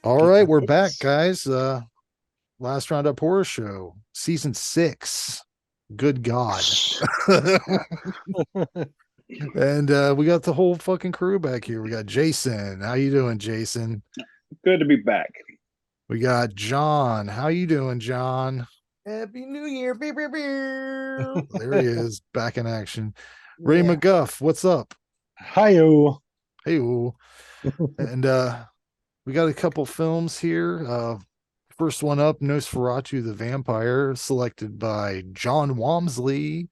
All right, we're back, guys. Last Roundup Horror Show, season 6. Good God. And we got the whole fucking crew back here. We got Jason. How you doing, Jason? Good to be back. We got John. How you doing, John? Happy New Year. Beep, beep, beep. There he is, back in action. Ray Yeah. McGuff, what's up? Hi-yo. Hey, and we got a couple films here. First one up, Nosferatu the Vampyre, selected by John Walmsley.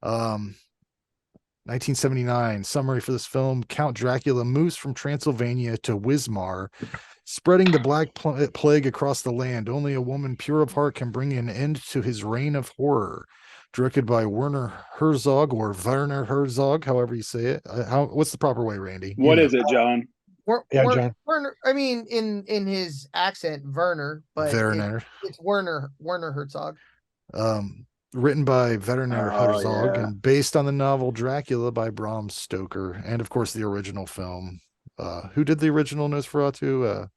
1979. Summary for this film: Count Dracula moves from Transylvania to Wismar, spreading the Black Plague across the land. Only a woman pure of heart can bring an end to his reign of horror. Directed by Werner Herzog, or Werner Herzog, however you say it. What's the proper way, Randy? What is it, John? Yeah, John. Werner, I mean, in his accent, Werner, but Werner. it's Werner Herzog. Written by Werner Herzog Yeah. and based on the novel Dracula by Bram Stoker, and of course the original film. Who did the original Nosferatu?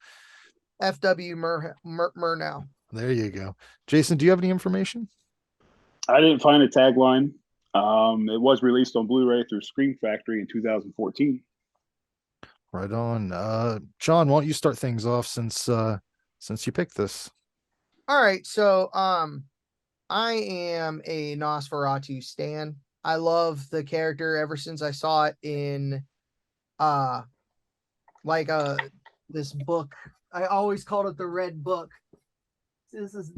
F.W. Murnau. There you go. Jason, do you have any information? I didn't find a tagline. It was released on Blu-ray through Scream Factory in 2014. Right on. John, why don't you start things off since you picked this? All right, so I am a Nosferatu stan. I love the character ever since I saw it in this book. I always called it the Red Book. This is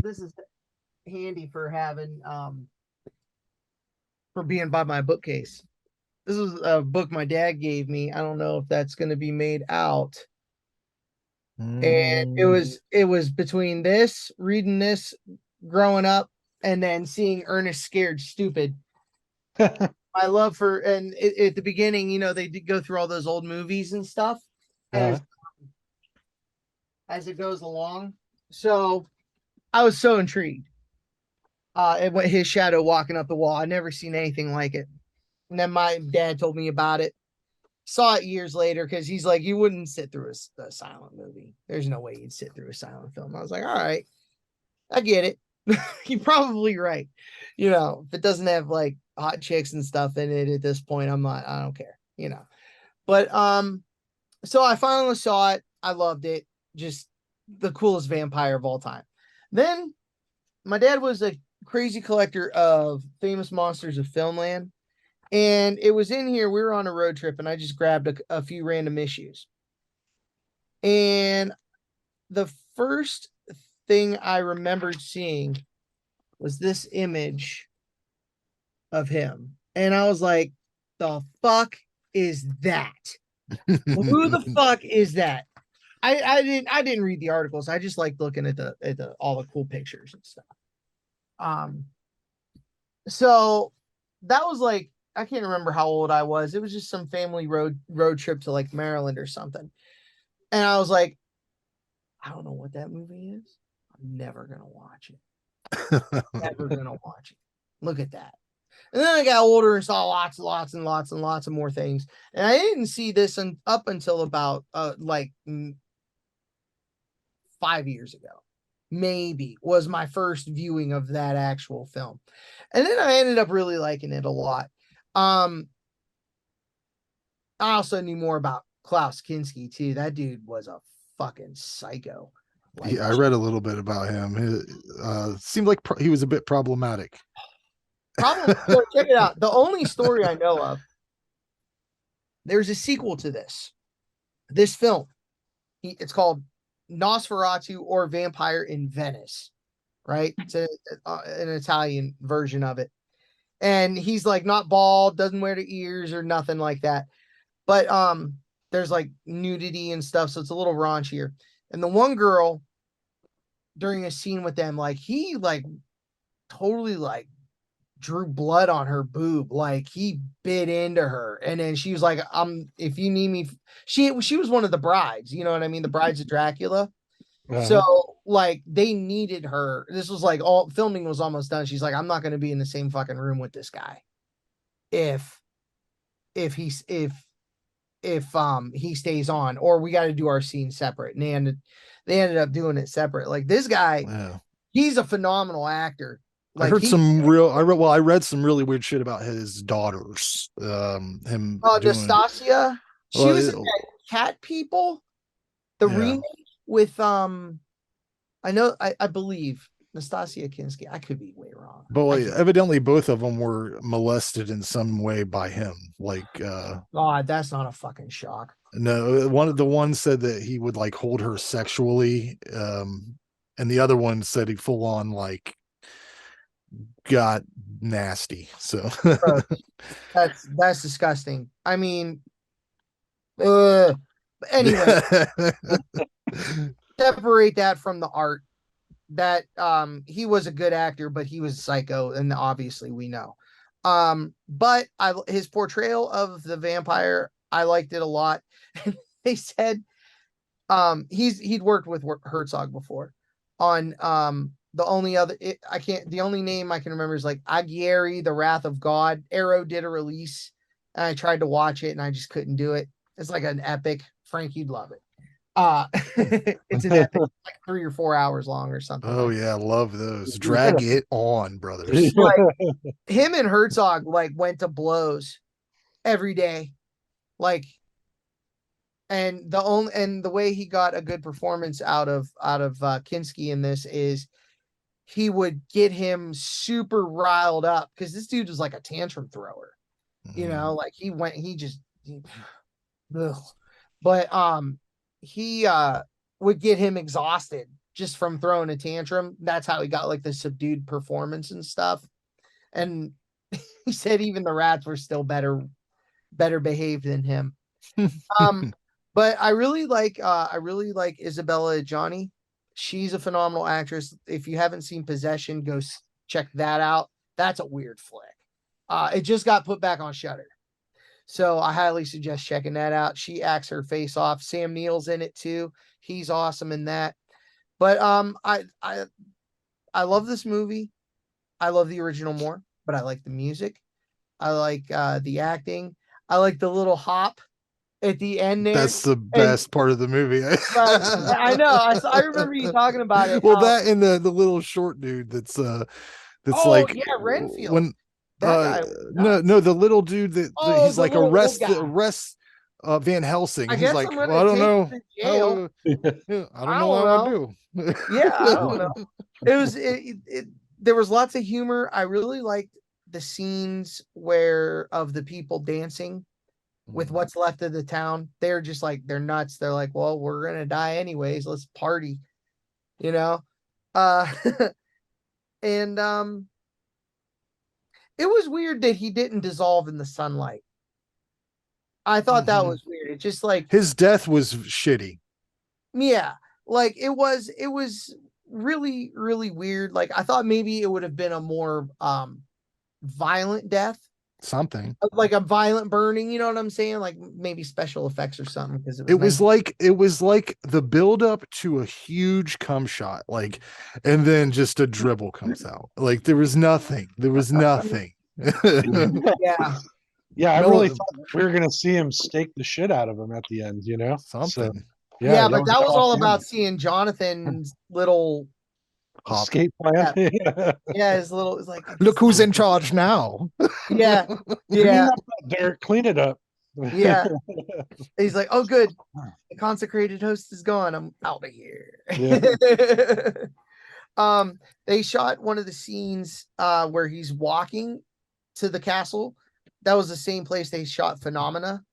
handy for having for being by my bookcase. This is a book my dad gave me. I don't know if that's going to be made out. And it was between this, reading this growing up, and then seeing Ernest Scared Stupid. My love for, and at the beginning, you know, they did go through all those old movies and stuff as it goes along. So I was so intrigued. It went his shadow walking up the wall. I never seen anything like it. And then my dad told me about it. Saw it years later because he's like, you wouldn't sit through a silent movie. There's no way you'd sit through a silent film. I was like, all right, I get it. You're probably right. You know, if it doesn't have like hot chicks and stuff in it at this point, I don't care, you know. But so I finally saw it. I loved it. Just the coolest vampire of all time. Then my dad was a crazy collector of famous monsters of Filmland. And it was in here. We were on a road trip, and I just grabbed a few random issues. And the first thing I remembered seeing was this image of him. And I was like, the fuck is that? Who the fuck is that? I didn't read the articles. I just liked looking at the all the cool pictures and stuff. So that was like, I can't remember how old I was. It was just some family road trip to like Maryland or something. And I was like, I don't know what that movie is. I'm never going to watch it. Never going to watch it. Look at that. And then I got older and saw lots of more things. And I didn't see this up until about 5 years ago. Maybe was my first viewing of that actual film. And then I ended up really liking it a lot. I also knew more about Klaus Kinski too. That dude was a fucking psycho. Like, yeah, I read a little bit about him. It seemed like he was a bit problematic. So check it out. The only story I know of, there's a sequel to this film. It's called Nosferatu or Vampire in Venice, right? It's an Italian version of it. And he's like not bald, doesn't wear the ears or nothing like that. But there's like nudity and stuff, so it's a little raunchier. And the one girl during a scene with them, like he like totally like drew blood on her boob, like he bit into her. And then she was like, if you need me, she was one of the brides, you know what I mean? The brides of Dracula. So like they needed her. This was like all filming was almost done. She's like, I'm not going to be in the same fucking room with this guy. If if he stays on, or we got to do our scene separate. And they ended up doing it separate. Like this guy, Yeah. he's a phenomenal actor. Like I read some really weird shit about his daughters. Him doing Nastasia, she was in that Cat People, the remake with I believe Nastasia Kinski. I could be way wrong. But like, evidently both of them were molested in some way by him. Like God, that's not a fucking shock. No, one of the ones said that he would like hold her sexually. And the other one said he full on like got nasty. So that's disgusting. I mean, anyway, separate that from the art. That he was a good actor, but he was psycho, and obviously we know. But his portrayal of the vampire, I liked it a lot. They said he'd worked with Herzog before on the only name I can remember is like Aguirre, The Wrath of God. Arrow did a release, and I tried to watch it and I just couldn't do it. It's like an epic. Frank, you'd love it. It's an epic, like 3 or 4 hours long or something. Oh yeah, love those. Drag it on, brothers. Like, him and Herzog like went to blows every day. Like, and the way he got a good performance out of Kinski in this is he would get him super riled up because this dude was like a tantrum thrower. You know, like but he would get him exhausted just from throwing a tantrum. That's how he got like the subdued performance and stuff. And he said even the rats were still better behaved than him. But I really like Isabella Adjani. She's a phenomenal actress. If you haven't seen Possession, go check that out. That's a weird flick. It just got put back on Shudder. So I highly suggest checking that out. She acts her face off. Sam Neill's in it too. He's awesome in that. But I love this movie. I love the original more, but I like the music. I like the acting. I like the little hop at the end there. That's the best part of the movie. I know. I remember you talking about it. Well, that and the little short dude that's like Renfield. When no, the little dude that he's like arrest Van Helsing. He's like, well, I don't know. I don't know what I do. Yeah, I don't know. There was lots of humor. I really liked the scenes of the people dancing with what's left of the town. They're just like, they're nuts. They're like, well, we're gonna die anyways. Let's party, you know. And it was weird that he didn't dissolve in the sunlight. I thought that was weird. It just like his death was shitty. Yeah, like it was really, really weird. Like I thought maybe it would have been a more violent death. Something like a violent burning, you know what I'm saying? Like maybe special effects or something, because it was like the build up to a huge cum shot, like, and then just a dribble comes out. Like there was nothing. Yeah, I really thought we were gonna see him stake the shit out of him at the end, you know? Something. So, yeah, but that was all about seeing Jonathan's little escape plan. Yeah, his little is like, look who's in charge now. Yeah. Derek, clean it up. Yeah. He's like, oh good, the consecrated host is gone. I'm out of here. Yeah. They shot one of the scenes where he's walking to the castle. That was the same place they shot Phenomena,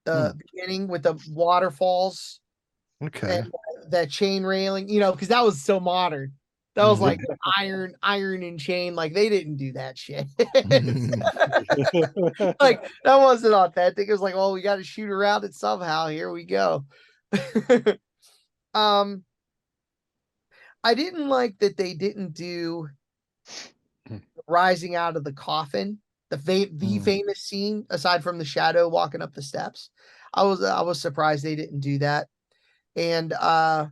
the beginning with the waterfalls. Okay. And that chain railing, you know, because that was so modern. That was like iron and chain. Like they didn't do that shit. Like that wasn't authentic. It was like, oh, we got to shoot around it somehow. Here we go. I didn't like that they didn't do rising out of the coffin, the famous scene, aside from the shadow walking up the steps. I was surprised they didn't do that. And I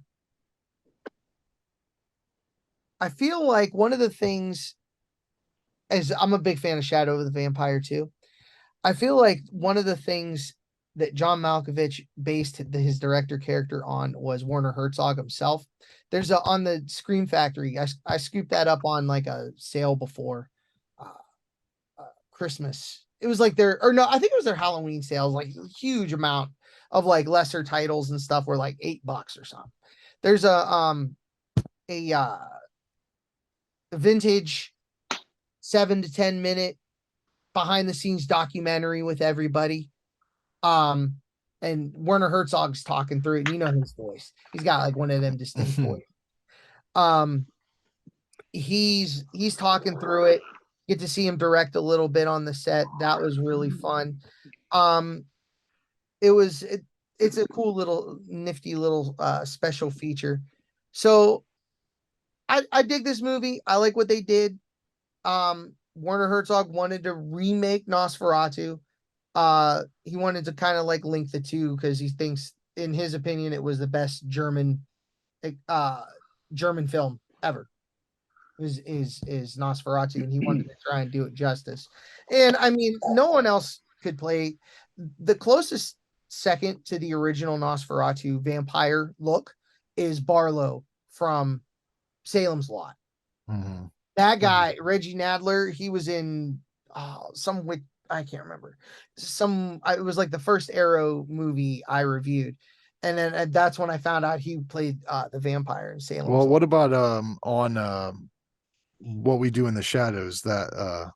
feel like one of the things, as I'm a big fan of Shadow of the Vampire too, I feel like one of the things that John Malkovich based his director character on was Werner Herzog himself. There's a on the Scream Factory. I scooped that up on like a sale before uh, Christmas. It was like no, I think it was their Halloween sales, like a huge amount of like lesser titles and stuff were like $8 or something. There's a vintage 7 to 10 minute behind the scenes documentary with everybody. And Werner Herzog's talking through it, and you know his voice. He's got like one of them distinct voices. He's talking through it. Get to see him direct a little bit on the set. That was really fun. It's a cool little nifty little special feature. So I dig this movie. I like what they did. Werner Herzog wanted to remake Nosferatu. He wanted to kind of like link the two because he thinks, in his opinion, it was the best German film ever. Is Nosferatu, and he wanted to try and do it justice. And I mean, no one else could play. The closest second to the original Nosferatu vampire look is Barlow from Salem's Lot. Mhm. That guy, Reggie Nadler, he was in some with I can't remember. It was like the first Arrow movie I reviewed. And then that's when I found out he played the vampire in Salem. Well, what about on What We Do in the Shadows? That's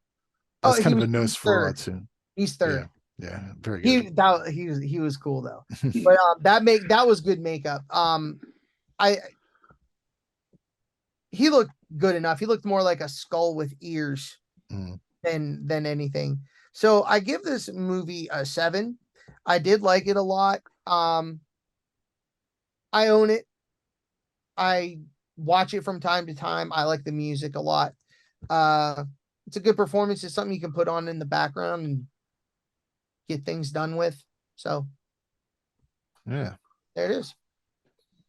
kind of a Nosferatu. He's third. Yeah, very good. He was cool though. But that was good makeup. He looked good enough. He looked more like a skull with ears than anything. So I give this movie a 7. I did like it a lot. I own it. I watch it from time to time. I like the music a lot. It's a good performance. It's something you can put on in the background and get things done with. So yeah, there it is.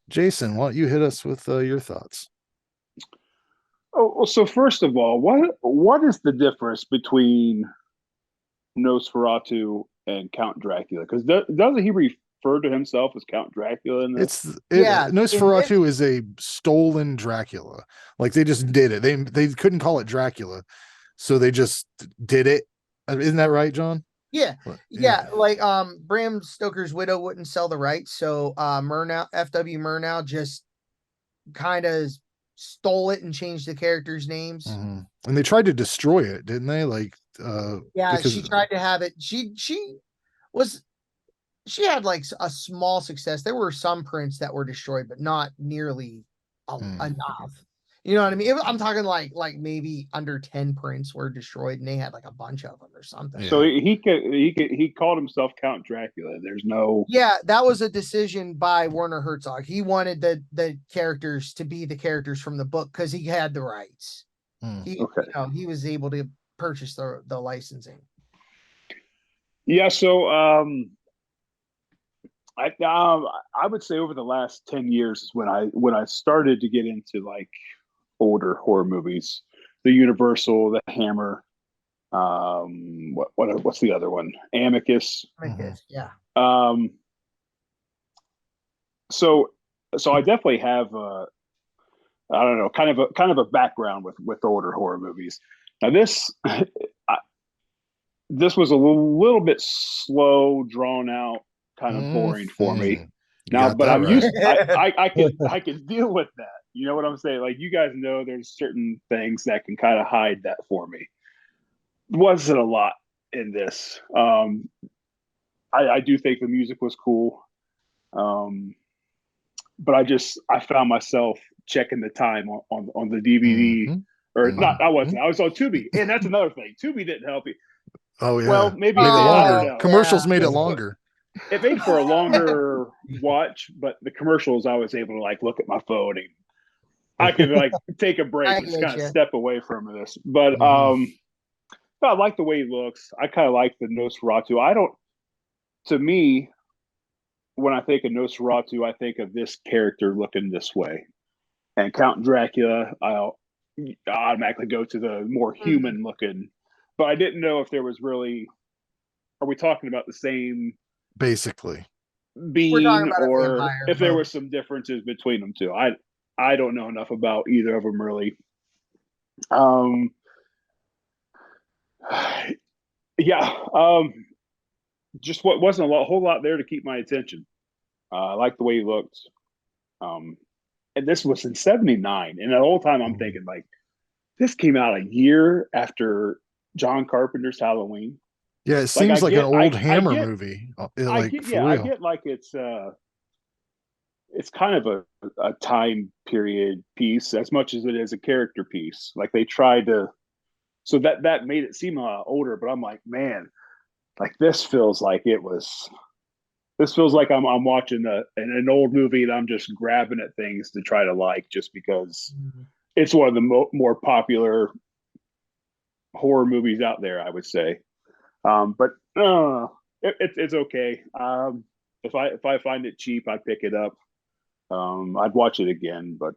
Jason, why don't you hit us with your thoughts? Oh, well, so first of all, what is the difference between Nosferatu and Count Dracula? Because doesn't he refer to himself as Count Dracula in this? Nosferatu is a stolen Dracula. Like they just did it. They couldn't call it Dracula, so they just did it. Isn't that right, John? Yeah. Like Bram Stoker's widow wouldn't sell the rights, so F.W. Murnau just kind of stole it and changed the characters' names. Mm-hmm. And they tried to destroy it, didn't they? Like she tried to have it. She had like a small success. There were some prints that were destroyed, but not nearly enough. You know what I mean? I'm talking like maybe under 10 prints were destroyed, and they had like a bunch of them or something. So he called himself Count Dracula. There's no. Yeah, that was a decision by Werner Herzog. He wanted the characters to be the characters from the book because he had the rights. He was able to purchase the licensing. Yeah, so I would say over the last 10 years is when I started to get into like older horror movies, the Universal, the Hammer, what's the other one? Amicus. Yeah. So I definitely have I don't know, kind of a background with older horror movies. Now this was a little bit slow, drawn out, kind of boring for me. Now, but I'm used. I can deal with that. You know what I'm saying? Like you guys know, there's certain things that can kind of hide that for me. Wasn't a lot in this. I do think the music was cool, but I found myself checking the time on the DVD or not. I wasn't. I was on Tubi, and that's another thing. Tubi didn't help you. Oh yeah. Well, maybe made it longer. Know. Commercials made it longer. It made for a longer watch, but the commercials I was able to like look at my phone and I could like take a break and just kind of step away from this. But I like the way he looks. I kind of like the Nosferatu. To me, when I think of Nosferatu, I think of this character looking this way. And Count Dracula, I'll automatically go to the more human looking. But I didn't know if there was really, are we talking about the same basically. We're talking being, about a or vampire. if there were some differences between them two. I don't know enough about either of them really. Um, yeah, just what wasn't a whole lot there to keep my attention. I like the way he looked. And this was in '79, and the whole time I'm thinking like, this came out a year after John Carpenter's Halloween. Yeah, it seems like an old Hammer movie. I Like get, for I real. get like it's kind of a time period piece as much as it is a character piece. Like they tried to, so that made it seem a lot older. But I'm like, man, like this feels like it was. This feels like I'm watching an old movie and I'm just grabbing at things to try to like just because it's one of the more popular horror movies out there, I would say. But it's okay. If I find it cheap, I pick it up. I'd watch it again, but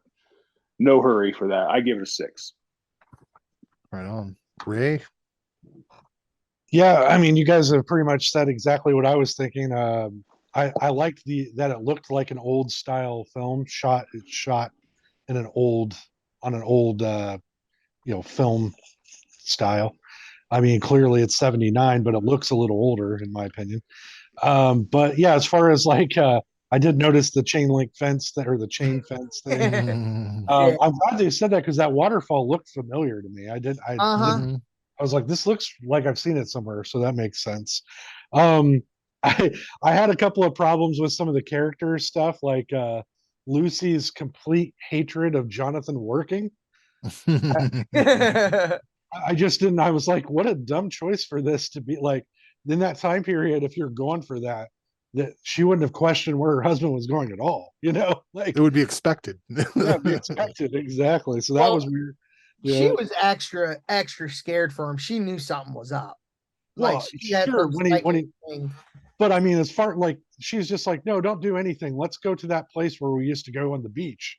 no hurry for that. I give it a 6. Right on. Ray? Yeah, I mean, you guys have pretty much said exactly what I was thinking. I liked that it looked like an old style film shot. It's shot in an old film style. I mean, clearly it's 79, but it looks a little older in my opinion. But yeah, as far as like I did notice the chain link fence or the chain fence thing. Yeah. I'm glad they said that because that waterfall looked familiar to me. I was like, this looks like I've seen it somewhere, so that makes sense. Um, I I had a couple of problems with some of the character stuff, like Lucy's complete hatred of Jonathan Working. I just didn't. I was like, what a dumb choice for this to be like in that time period. If you're going for that, that she wouldn't have questioned where her husband was going at all. Like It would be expected. yeah, be expected exactly. So that Well, was weird. she Yeah. was extra scared for him. She knew something was up. Like Well, she had sure, her when he thing. but I mean, as far like she's just like, no, don't do anything. Let's go to that place where we used to go on the beach.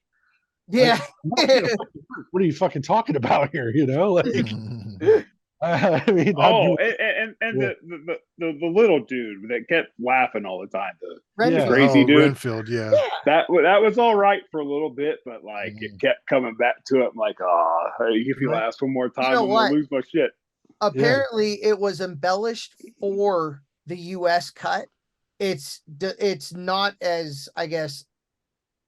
Yeah. What are you fucking talking about here? Like I mean, Oh, and yeah, the little dude that kept laughing all the time, the yeah, crazy dude. Renfield, yeah. That was all right for a little bit, but like it kept coming back to it. I'm like, oh, if he right. laughs one more time, You know I'm what? gonna lose my shit. Apparently, it was embellished for the U.S. cut. It's not as, I guess,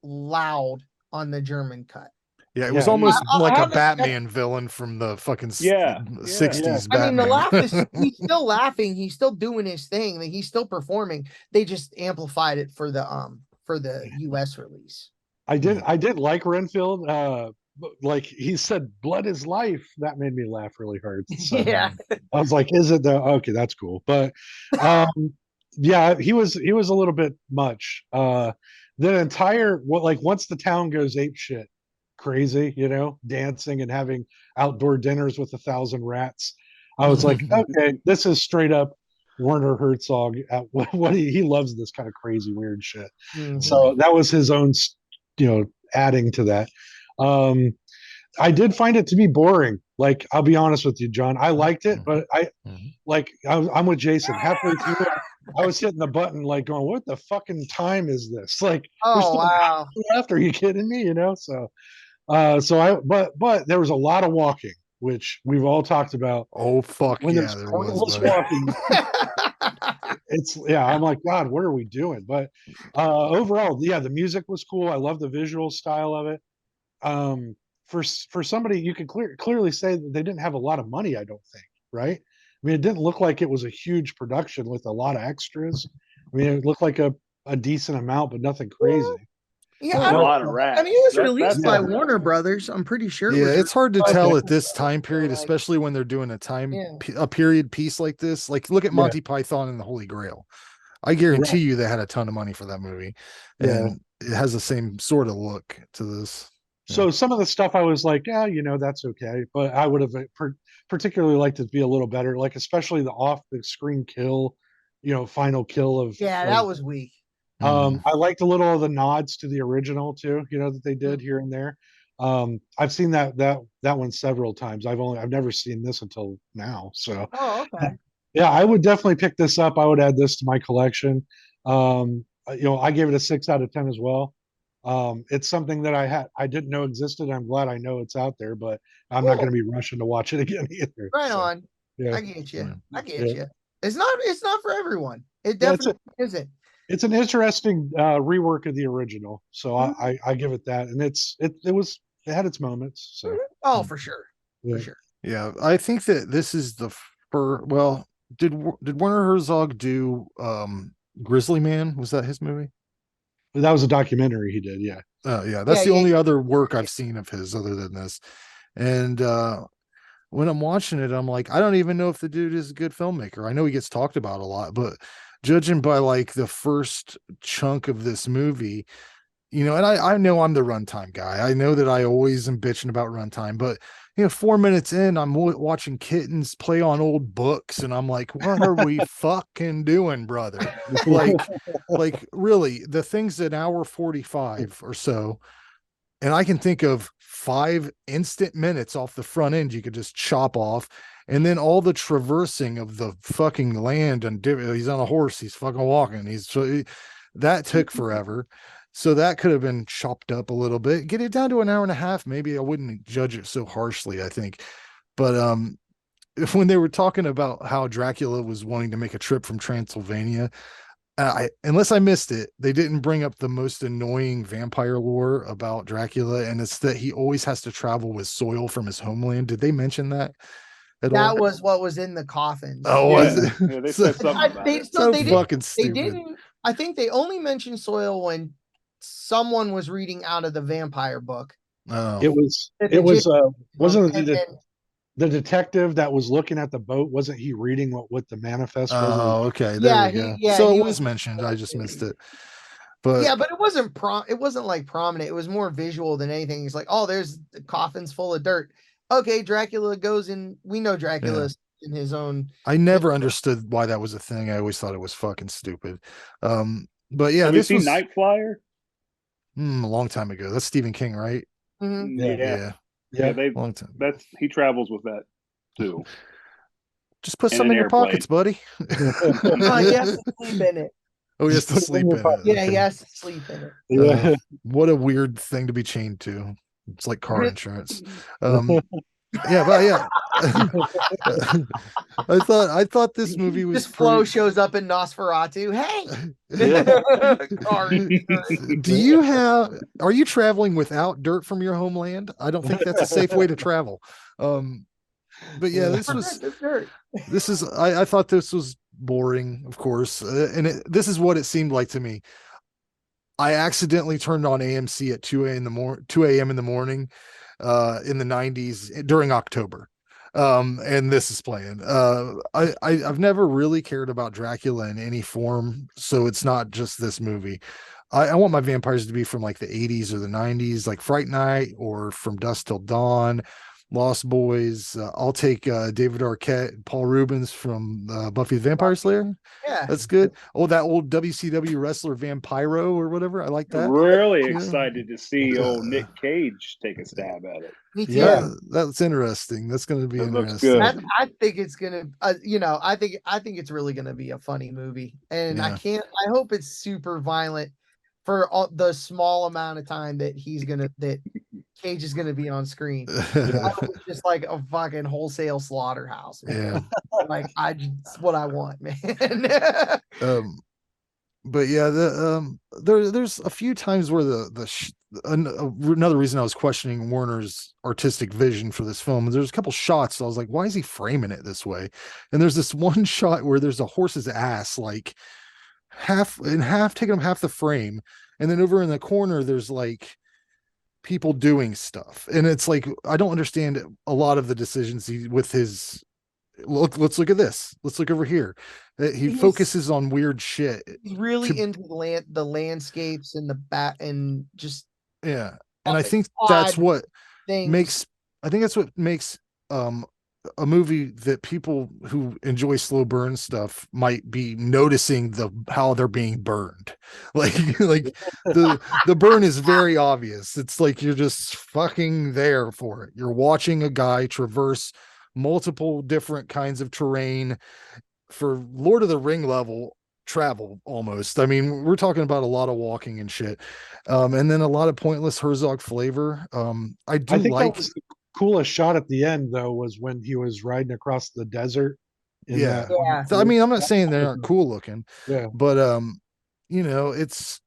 loud on the German cut. Yeah, it was Yeah, almost like a haven't- Batman villain from the fucking Yeah, 60s I mean, the Batman. laugh is he's still laughing, he's still doing his thing, he's still performing. They just amplified it for the US release. I did like Renfield. Like he said, blood is life. That made me laugh really hard. So Yeah. I was like, is it though? Okay, that's cool. But um, yeah, he was a little bit much. The entire like once the town goes ape shit crazy, dancing and having outdoor dinners with 1,000 rats. I was like, okay, this is straight up Werner Herzog at what he loves this kind of crazy weird shit. Mhm. So that was his own, adding to that. I did find it to be boring. Like, I'll be honest with you, John. I liked it, but I'm with Jason. Halfway through it, I was hitting the button, like going, "What the fucking time is this?" Like, there's Oh still wow. left. Are you kidding me? But there was a lot of walking, which we've all talked about. Oh fuck When yeah, there's there was. pointless Buddy. walking, I'm like, God, what are we doing? But overall, yeah, the music was cool. I love the visual style of it. For somebody, you can clearly say that they didn't have a lot of money. I don't think, right? I mean, it didn't look like it was a huge production with a lot of extras. I mean, it looked like a decent amount, but nothing crazy. Yeah, a lot of rats. I mean, it was released by that's Warner Brothers. I'm pretty sure. Yeah, it's hard to tell Okay. at this time period, Like, especially when they're doing Yeah. a period piece like this. Like, look at Yeah. Monty Python and the Holy Grail. I guarantee you they had a ton of money for that movie, and it has the same sort of look to this. So some of the stuff I was like, yeah, that's okay, but I would have particularly liked it to be a little better, like especially the off the screen kill, final kill of. Yeah, that was weak. I liked a little of the nods to the original too, that they did here and there. I've seen that one several times. I've never seen this until now. So Oh, okay. Yeah, I would definitely pick this up. I would add this to my collection. I gave it a 6 out of 10 as well. It's something that I didn't know existed. I'm glad I know it's out there, but I'm not Cool. going to be rushing to watch it again either. Right So, on. yeah, I get you. Yeah. I get yeah, you. It's not for everyone. It yeah. definitely isn't. It's an interesting rework of the original. So I give it that, and it had its moments. So Oh, for sure. yeah. For sure. Yeah, I think that this is the first. Well, did Werner Herzog do Grizzly Man? Was that his movie? That was a documentary he did. Yeah. Oh yeah, Yeah, that's the yeah, only other work I've seen of his other than this. And when I'm watching it, I'm like, I don't even know if the dude is a good filmmaker. I know he gets talked about a lot, but judging by like the first chunk of this movie, and I know I'm the runtime guy. I know that I always am bitching about runtime, but 4 minutes in, I'm watching kittens play on old books, and I'm like, what are we fucking doing, brother? Like really, the thing's an hour 45 or so, and I can think of 5 instant minutes off the front end you could just chop off. And then all the traversing of the fucking land, and he's on a horse, he's fucking walking. That took forever. So that could have been chopped up a little bit. Get it down to an hour and a half. Maybe I wouldn't judge it so harshly, I think. But when they were talking about how Dracula was wanting to make a trip from Transylvania, unless I missed it, they didn't bring up the most annoying vampire lore about Dracula, and it's that he always has to travel with soil from his homeland. Did they mention that at all? That was what was in the coffins. Oh, Yeah, was it? yeah, they said something about They it. still they didn't fucking they stupid. didn't I think they only mentioned soil when someone was reading out of the vampire book. Oh, It was wasn't the detective that was looking at the boat, wasn't he reading what the manifest was? Oh, okay. There Yeah, we go. yeah, So he it was was mentioned. I just missed it. But yeah, but it wasn't like prominent. It was more visual than anything. He's like, oh, there's the coffins full of dirt. Okay, Dracula goes in. We know Dracula's in his own. I never understood why that was a thing. I always thought it was fucking stupid. But yeah, Have you this seen was Night Flyer? a long time ago. That's Stephen King, right? Mhm. Yeah. Long time. He travels with that too. Just put In some an in your airplane. pockets, buddy. Oh, he has to sleep in it. Oh, he has to sleep in it. Yeah, he Okay. has to sleep in it. Yeah. What a weird thing to be chained to. It's like car insurance. Yeah, but yeah. I thought this movie was This Flo pretty. shows up in Nosferatu. Hey, car insurance. Are you traveling without dirt from your homeland? I don't think that's a safe way to travel. But yeah, I thought this was boring, of course, and this is what it seemed like to me. I accidentally turned on AMC at 2 a.m. in the morning in the 90s during October. And this is playing. I've never really cared about Dracula in any form, so it's not just this movie. I want my vampires to be from like the 80s or the 90s, like Fright Night or From Dusk Till Dawn, Lost Boys. I'll take David Arquette and Paul Rubens from Buffy the Vampire Slayer. Yeah, That's good. Oh, that old WCW wrestler Vampiro or whatever. I like that. Really excited to see old Nick Cage take a stab at it. me too. Yeah, that's interesting. That's going to be That looks interesting. good. I think it's gonna, I think it's really gonna be a funny movie, and Yeah. I hope it's super violent for the small amount of time that Cage is gonna be on screen. I hope it's just like a fucking wholesale slaughterhouse, man. Yeah. Like that's what I want, man. But yeah, there's a few times where another reason I was questioning Warner's artistic vision for this film. There's a couple shots I was like, why is he framing it this way? And there's this one shot where there's a horse's ass like half taking up half the frame, and then over in the corner there's like people doing stuff, and it's like I don't understand a lot of the decisions with his let's look at this, let's look over here. He focuses on weird shit. He's really into the landscapes and the back and just and I think that's what makes a movie that people who enjoy slow burn stuff might be noticing how they're being burned. Like the burn is very obvious. It's like you're just fucking there for it. You're watching a guy traverse multiple different kinds of terrain for Lord of the Ring level travel almost. I mean, we're talking about a lot of walking and shit. And then a lot of pointless Herzog flavor. I think that was the coolest shot at the end though, was when he was riding across the desert. Yeah. So, I mean, I'm not saying they aren't cool looking, but you know, it's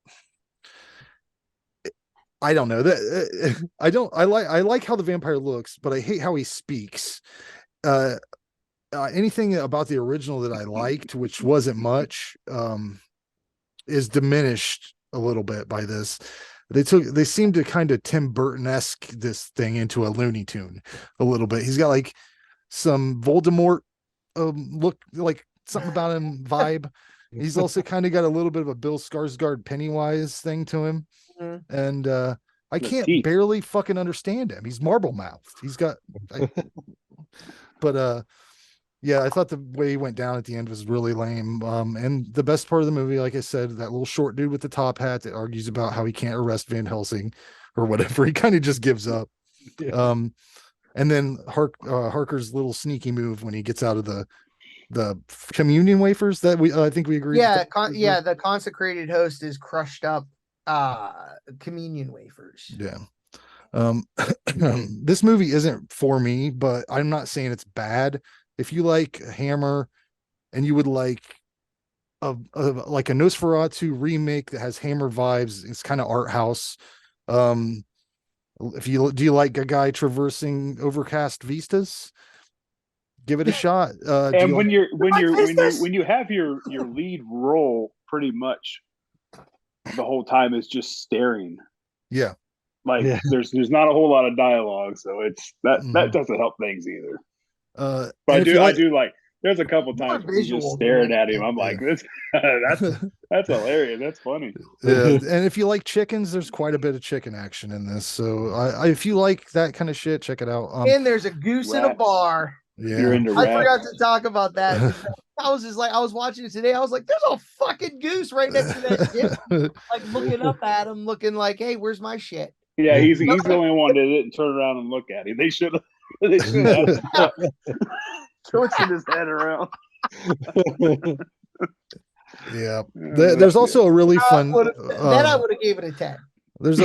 I don't know that I like how the vampire looks, but I hate how he speaks. Anything about the original that I liked, which wasn't much, is diminished a little bit by this. They seem to kind of Tim Burton-esque this thing into a Looney Tune a little bit. He's got like some Voldemort look, like something about him vibe. He's also kind of got a little bit of a Bill Skarsgård Pennywise thing to him. And I can't barely fucking understand him. He's marble mouthed. He's got yeah, I thought the way he went down at the end was really lame. And the best part of the movie, like I said, that little short dude with the top hat that argues about how he can't arrest Van Helsing or whatever. He kind of just gives up. And then Harker's little sneaky move when he gets out of the communion wafers that I think we agreed. Yeah, the consecrated host is crushed up communion wafers. Yeah. This movie isn't for me, but I'm not saying it's bad. If you like Hammer and you would like like a Nosferatu remake that has Hammer vibes, it's kind of art house. Do you like a guy traversing overcast vistas? Give it a shot. And when you have your lead role pretty much the whole time is just staring. Yeah. There's not a whole lot of dialogue, so it's that doesn't help things either. But I do like there's a couple times where he's just staring at him. I'm like, that's hilarious. That's funny. Yeah, and if you like chickens, there's quite a bit of chicken action in this. So if you like that kind of shit, check it out. And there's a goose in a bar. Yeah, you're into I forgot to talk about that. I was watching it today. I was like, there's a fucking goose right next to that shit. Like looking up at him, looking like, hey, where's my shit? Yeah, he's the only one that didn't turn around and look at him. They should have twitching his head around. Yeah. There's also a really fun then I would have gave it a 10. There's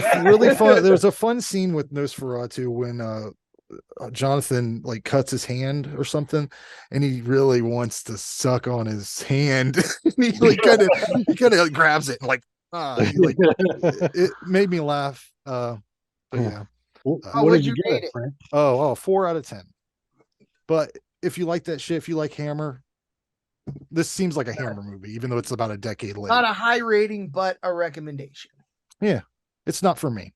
a fun scene with Nosferatu when Jonathan like cuts his hand or something, and he really wants to suck on his hand. He kind of grabs it and it made me laugh. But yeah. What did you get it, Frank? 4 out of 10. But if you like that shit, if you like Hammer, this seems like a Hammer movie, even though it's about a decade later. Not a high rating, but a recommendation. Yeah, it's not for me.